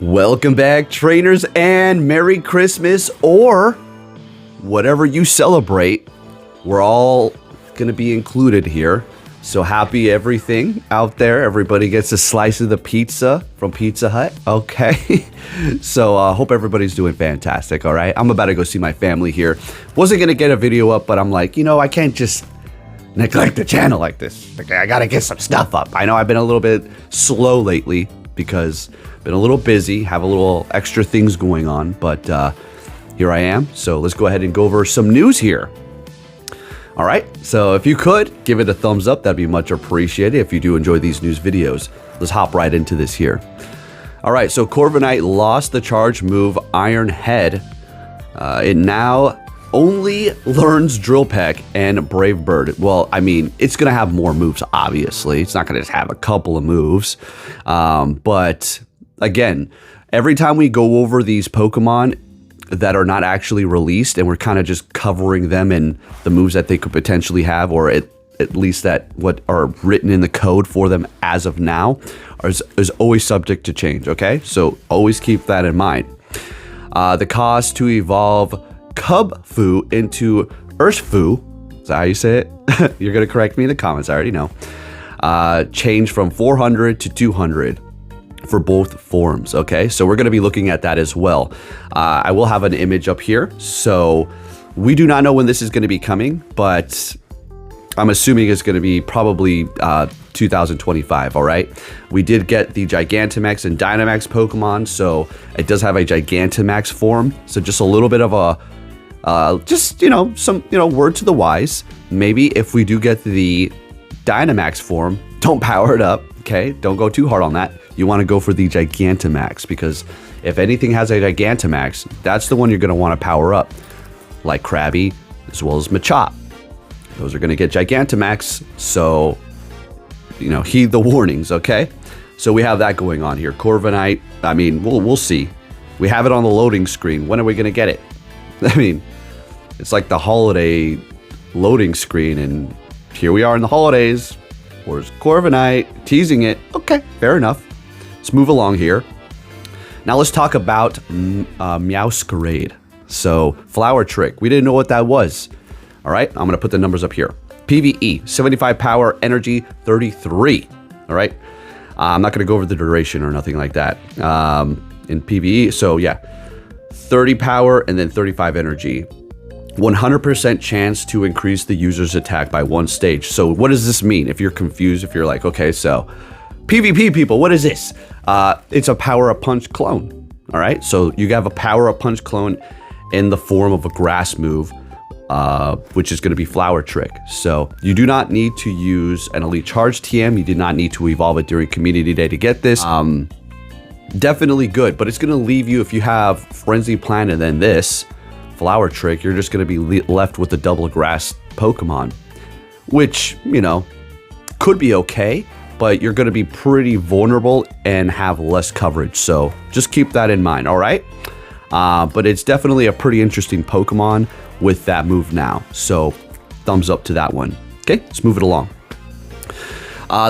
Welcome back, trainers, and Merry Christmas, or whatever you celebrate. We're all going to be included here. So happy everything out there. Everybody gets a slice of the pizza from Pizza Hut. Okay. So hope everybody's doing fantastic. All right. I'm about to go see my family here. Wasn't going to get a video up, but I'm like, you know, I can't just neglect the channel like this. Like, I got to get some stuff up. I know I've been a little bit slow lately because I've been a little busy, have a little extra things going on, but here I am. So let's go ahead and go over some news here. All right, so if you could give it a thumbs up, that'd be much appreciated. If you do enjoy these news videos, let's hop right into this here. All right, so Corviknight lost the charge move Iron Head. It now only learns Drill Peck and Brave Bird. Well, I mean, it's gonna have more moves, obviously. It's not gonna just have a couple of moves. But again, every time we go over these Pokemon that are not actually released, and we're kind of just covering them in the moves that they could potentially have, or at least that what are written in the code for them as of now, is always subject to change, okay? So always keep that in mind. The cost to evolve Cubfu into Urshifu, is that how you say it? You're going to correct me in the comments, I already know. Change from 400 to 200. For both forms, okay? So we're going to be looking at that as well. I will have an image up here. So we do not know when this is going to be coming, but I'm assuming it's going to be probably 2025, all right? We did get the Gigantamax and Dynamax Pokemon, so it does have a Gigantamax form. So just a little bit of a, just, you know, some, you know, word to the wise. Maybe if we do get the Dynamax form, don't power it up, okay? Don't go too hard on that. You want to go for the Gigantamax, because if anything has a Gigantamax, that's the one you're going to want to power up, like Krabby as well as Machop. Those are going to get Gigantamax, so, you know, heed the warnings, okay? So we have that going on here. Corviknight, I mean, we'll see. We have it on the loading screen. When are we going to get it? I mean, it's like the holiday loading screen, and here we are in the holidays. Where's Corviknight? Teasing it. Okay, fair enough. Let's move along here. Now let's talk about Meowscarade. So, Flower Trick. We didn't know what that was. All right, I'm going to put the numbers up here. PvE, 75 power, energy, 33. All right. I'm not going to go over the duration or nothing like that. In PvE, so yeah, 30 power and then 35 energy. 100% chance to increase the user's attack by 1 stage. So what does this mean? If you're confused, if you're like, okay, so PvP people, what is this? It's a Power Up Punch clone. All right, so you have a Power Up Punch clone in the form of a grass move, which is going to be Flower Trick. So you do not need to use an Elite Charge TM. You did not need to evolve it during Community Day to get this. Definitely good, but it's going to leave you, if you have Frenzy Plant and then this Flower Trick, you're just going to be left with the double grass Pokemon, which, you know, could be okay, but you're going to be pretty vulnerable and have less coverage. So just keep that in mind, all right? But it's definitely a pretty interesting Pokemon with that move now. So thumbs up to that one. Okay, let's move it along.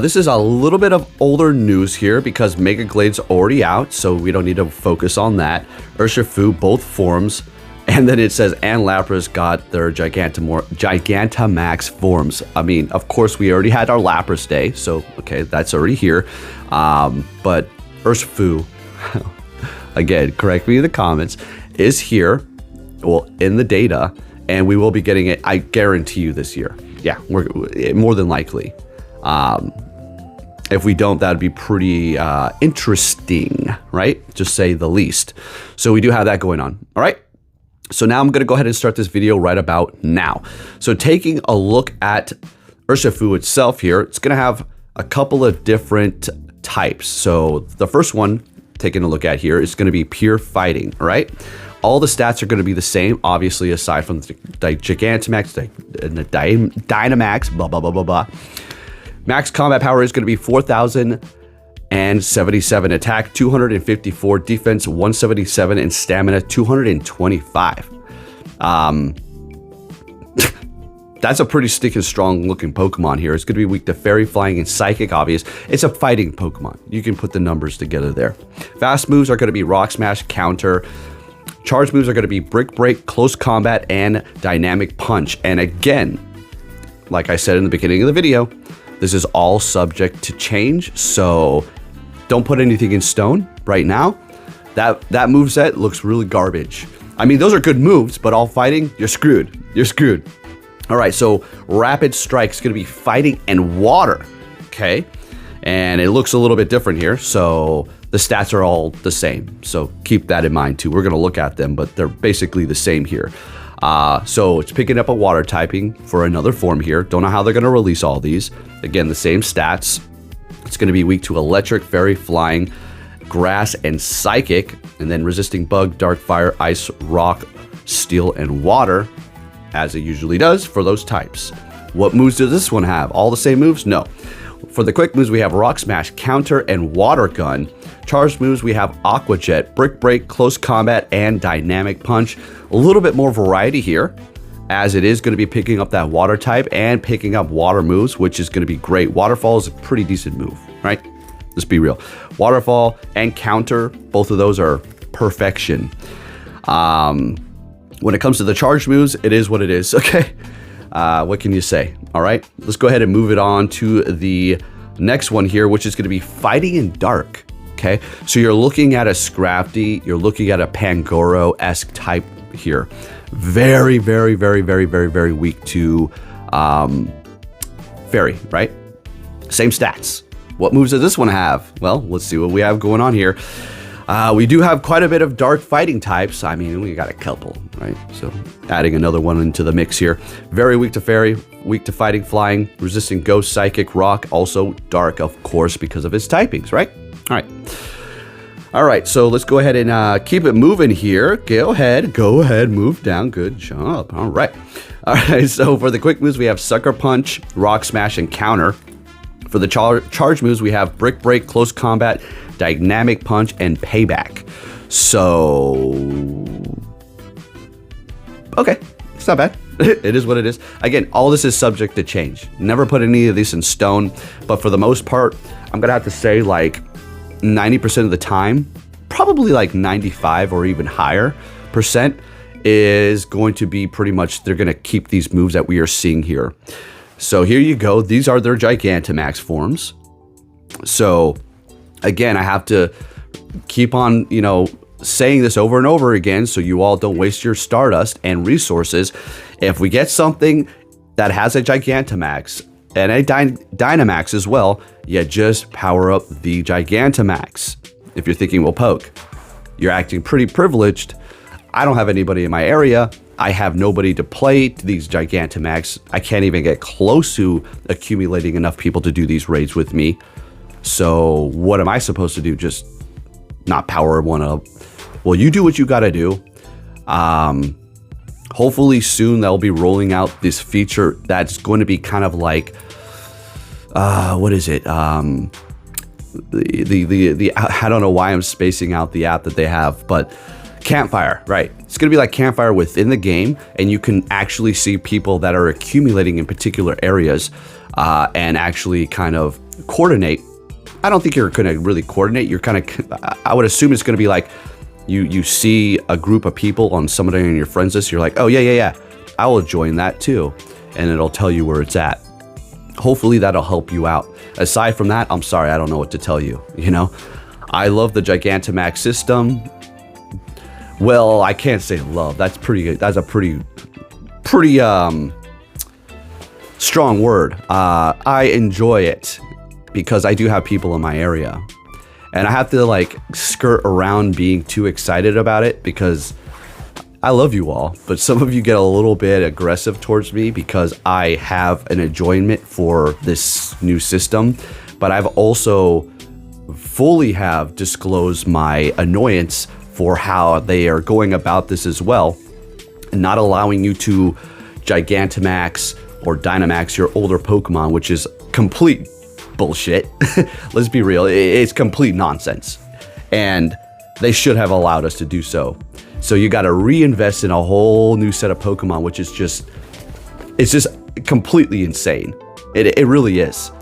This is a little bit of older news here because Mega Glade's already out, so we don't need to focus on that. Urshifu, both forms. And then it says, and Lapras got their Gigantamax forms. I mean, of course, we already had our Lapras Day, so, okay, that's already here. But Urshifu, again, correct me in the comments, is here, well, in the data, and we will be getting it, I guarantee you, this year. Yeah, we're more than likely. If we don't, that'd be pretty interesting, right? Just say the least. So we do have that going on, all right? So now I'm going to go ahead and start this video right about now. So taking a look at Urshifu itself here, it's going to have a couple of different types. So the first one, taking a look at here, is going to be pure fighting, all right? All the stats are going to be the same, obviously, aside from the Gigantamax and the Dynamax, blah, blah, blah, blah, blah. Max combat power is going to be 4,077 attack, 254 defense, 177, and stamina 225. that's a pretty sticking strong looking Pokemon here. It's going to be weak to Fairy, Flying, and Psychic, obvious. It's a fighting Pokemon. You can put the numbers together there. Fast moves are going to be Rock Smash, Counter. Charge moves are going to be Brick Break, Close Combat, and Dynamic Punch. And again, like I said in the beginning of the video, this is all subject to change. So don't put anything in stone right now. That moveset looks really garbage. I mean, those are good moves, but all fighting, you're screwed. You're screwed. All right, so Rapid Strike's going to be fighting and water, okay? And it looks a little bit different here, so the stats are all the same. So keep that in mind too. We're going to look at them, but they're basically the same here. So it's picking up a water typing for another form here. Don't know how they're going to release all these. Again, the same stats. It's going to be weak to Electric, Fairy, Flying, Grass, and Psychic, and then resisting Bug, Dark, Fire, Ice, Rock, Steel, and Water, as it usually does for those types. What moves does this one have? All the same moves? No. For the quick moves, we have Rock Smash, Counter, and Water Gun. Charged moves, we have Aqua Jet, Brick Break, Close Combat, and Dynamic Punch. A little bit more variety here, as it is going to be picking up that water type and picking up water moves, which is going to be great. Waterfall is a pretty decent move, right? Let's be real. Waterfall and Counter, both of those are perfection. When it comes to the charge moves, it is what it is, okay? What can you say? All right, let's go ahead and move it on to the next one here, which is going to be Fighting in Dark, okay? So you're looking at a Scrafty, you're looking at a Pangoro-esque type here. Very, very, very, very, very, very weak to Fairy, right? Same stats. What moves does this one have? Well, let's see what we have going on here. We do have quite a bit of dark fighting types. I mean, we got a couple, right? So adding another one into the mix here. Very weak to Fairy, weak to Fighting, Flying, resisting Ghost, Psychic, Rock, also dark, of course, because of its typings, right? All right. All right, so let's go ahead and keep it moving here. Go ahead, move down. Good job. All right. All right, so for the quick moves, we have Sucker Punch, Rock Smash, and Counter. For the charge moves, we have Brick Break, Close Combat, Dynamic Punch, and Payback. So, okay, it's not bad. It is what it is. Again, all this is subject to change. Never put any of these in stone, but for the most part, I'm gonna have to say like 90% of the time, probably like 95 or even higher percent is going to be pretty much, they're gonna keep these moves that we are seeing here. So here you go. These are their Gigantamax forms. So again, I have to keep on, saying this over and over again so you all don't waste your Stardust and resources. If we get something that has a Gigantamax and a Dynamax as well, you just power up the Gigantamax. If you're thinking, well, Poke, you're acting pretty privileged. I don't have anybody in my area. I have nobody to play these Gigantamax. I can't even get close to accumulating enough people to do these raids with me. So what am I supposed to do? Just not power one up? Well, you do what you gotta do. Hopefully soon they'll be rolling out this feature that's going to be kind of like, what is it? I don't know why I'm spacing out the app that they have, but Campfire, right? It's going to be like Campfire within the game, and you can actually see people that are accumulating in particular areas and actually kind of coordinate. I don't think you're going to really coordinate. You're kind of, I would assume it's going to be like you see a group of people on somebody on your friends list. You're like, oh, yeah. I will join that too. And it'll tell you where it's at. Hopefully that'll help you out. Aside from that, I'm sorry, I don't know what to tell you. I love the Gigantamax system. Well, I can't say love. That's pretty good. That's a pretty strong word. I enjoy it because I do have people in my area, and I have to like skirt around being too excited about it because I love you all, but some of you get a little bit aggressive towards me because I have an enjoyment for this new system, but I've also fully have disclosed my annoyance for how they are going about this as well, and not allowing you to Gigantamax or Dynamax your older Pokemon, which is complete bullshit. Let's be real, it's complete nonsense, and they should have allowed us to do so. So you got to reinvest in a whole new set of Pokemon, which is just, it's just completely insane. It really is.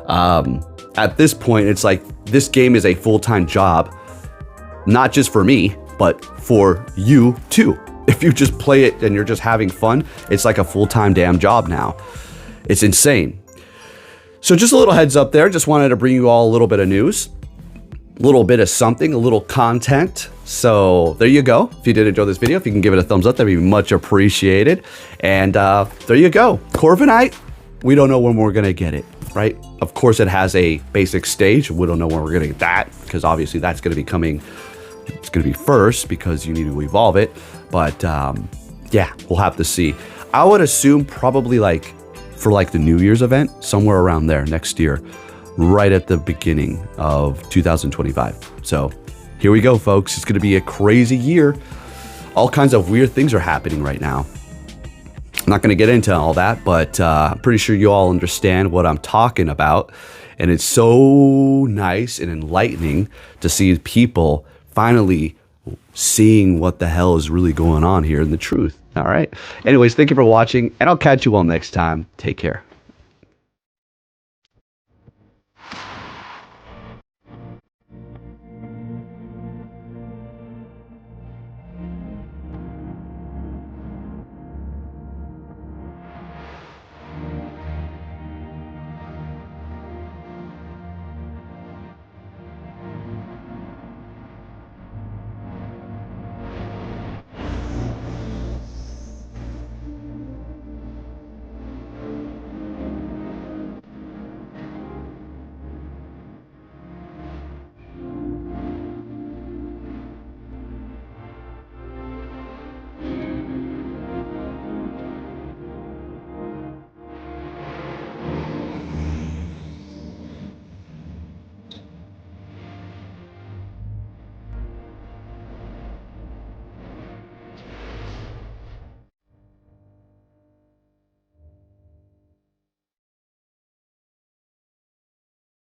At this point, it's like this game is a full-time job, not just for me, but for you too. If you just play it and you're just having fun, it's like a full-time damn job now. It's insane. So just a little heads up there. Just wanted to bring you all a little bit of news, a little bit of something, a little content. So there you go. If you did enjoy this video, if you can give it a thumbs up, that'd be much appreciated. And there you go. Corviknight, we don't know when we're going to get it, right? Of course, it has a basic stage. We don't know when we're going to get that because obviously that's going to be coming. It's going to be first because you need to evolve it. But yeah, we'll have to see. I would assume probably like for like the New Year's event, somewhere around there next year, right at the beginning of 2025. So here we go, folks. It's going to be a crazy year. All kinds of weird things are happening right now. I'm not going to get into all that, but I'm pretty sure you all understand what I'm talking about. And it's so nice and enlightening to see people finally seeing what the hell is really going on here and the truth. All right. Anyways, thank you for watching, and I'll catch you all next time. Take care.